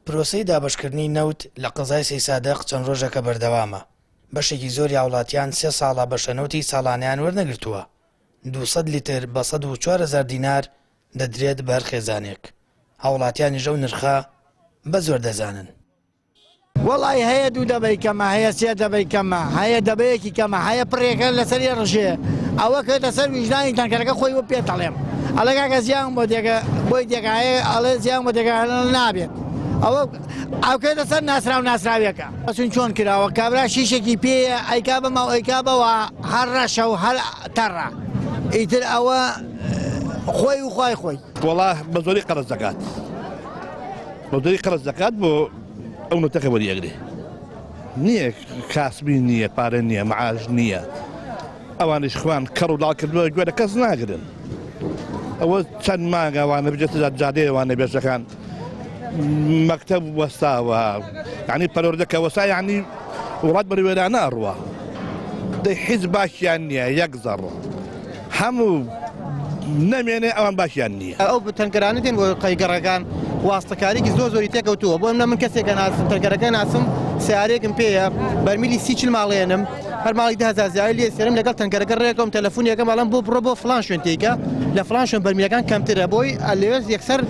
پرۆسەی دابەشکردنی نەوت لە قەزای سەی سادق چەند ڕۆژەکە بەردەوامە. بەشێکی زۆری هاوڵاتیان 3 ساڵە بەشەنەوتی ساڵانیان وەرنەگرتووە. 200 لیتر بە 104,000 دینار دەدرێت بە هەر خێزانێک. هاوڵاتیانی ژەو نرخە بە زۆر دەزانن. وەڵی هەیە 2 دەبەی کەمە، هەیە 3 دەبەی کەمە، هەیە دەبەیەکی کەمە، هەیە پڕێکە لەسەری ڕژێ. ئەوە کێتە سەر ویژدانی تەنکەرەکە خۆی بۆ پێتەڵێم. ئەلەگاکە زیان بۆ بۆی دێکایە ئەڵێ زیان بۆ دێکە نابێت. ئەوە ئەوکێتە سەر ناسرا و ناسراویەکە. ئەچون چۆن کراوە کابرا شیشێکی پێیە ئەیکا بەما و ئەیکا بەوە هەر ڕەشە و هەر تەڕە. ئیتر ئەوە خۆی و خوای خۆی. وەڵا بە زۆری قەرز دەکات. بە زۆری قەرز دەکات بۆ ئەو نوتەکە وەریەگرێ. نییە کاسبی نییە، پارە نییە، معاش نییە. ئەوانش خوان کەڕ و لاڵکردووە گوێرە کەس ناگرن. ئەوە چەند مانگە ئەوانە بجێتە جادەیەوانە بێژەکان مەکتەب وەستاوە، یعنی پەروەردەکە وەستا یعنی وڵات بەروێران ناڕوە. دەی حیز باشیان نییە، یەک زەڕ هەموو نەمێنێ ئەوان باشیان نییە. ئەو تەنکەرانە دێن بۆ قەیگەڕەکان واستەکارێکی زۆری تێکەوتووە. بۆ من کەسێکە ناسم تەنکەرەکە ناسم سیارێکم پێیە بەرمیلی 30 ماڵێنم هەر ماڵی 10,000 زیای لێ سێرم لەگەڵ تەنکەرەکە ڕێکم تەلەفۆنیەکەم ئەڵەم بۆ بڕۆ بۆ فڵان شوێن تێیکە لە فڵان شوێن بەرمیلەکان کەمترە بۆی ئەلێوێز یەکسەر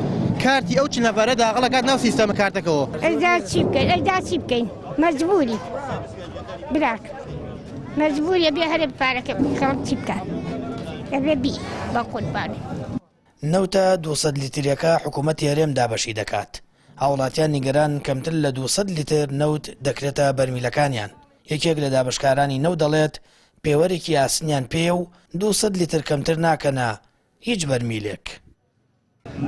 کارتی ئەو چ نەفەرە داخڵە کات ناو سیستەمە کارتەکەەوە. ئەدا چی بکەین؟ ئەدا چی بکەین؟ مەجبوری براک مەجبوریە بێ هەرێ پارەکە خەڵک چی بکات؟ ئەبێ بی بە قوربانی. نەوتە 200 لیتریەکە حکوومەتی هەرێم دابەشی دەکات. هاوڵاتیان نیگەران کەمتر لە 200 لیتر نەوت دەکرێتە بەرمیلەکانیان. یەکێک لە دابشکارانی نەوت دەڵێت پێوەرێکی ئاسنیان پێ و 200 لیتر کەمتر ناکەنە هیچ بەرمیلێک.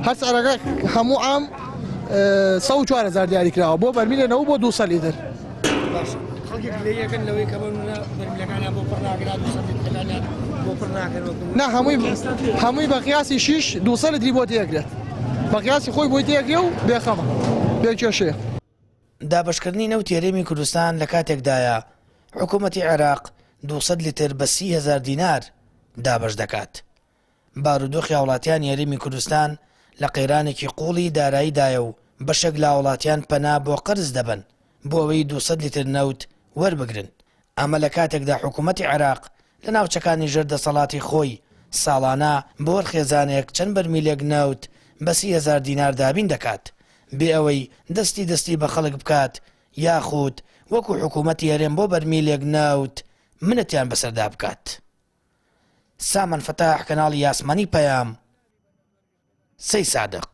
هەر سەرەکە هەموو ئام 104,000 دیاری کراوە بۆ بەرمیلێنەوە بۆ 200 لیتر. نا هەمووی بە قیاسی 6 200 لیتری بۆ تێکرێت. بە قیاسی خۆی بۆی تێکرێ و بێخەمە بێکێشەیە. دابشکردنی نەوتی هەرێمی کوردستان لە کاتێکدایە حکوومەتی عێراق 200 لیتر بە 30,000 دینار دابش دەکات. بارودۆخی هاوڵاتیان هەرێمی کوردستان لە قەیرانێکی قوڵی داراییدایە و بەشێک لە هاوڵاتیان پەنا بۆ قەرز دەبن بۆ ئەوەی 200 لیتر نەوت وەربگرن. ئەمە لە کاتێکدا حکوومەتی عێراق لە ناوچەکانی ژەردەسەڵاتی خۆی ساڵانە بۆ خێزانێک چەند بەرمیلێک نەوت بە 30,000 دینار دابین دەکات بێ ئەوەی دەستی بە خەڵک بکات یاخود وەکو حکوومەتی هەرێم بۆ بەرمیلێک نەوت منەتیان بەسەردا بکات. سامان فتاح کەناڵی یاسمانی پەیام سەی سادق.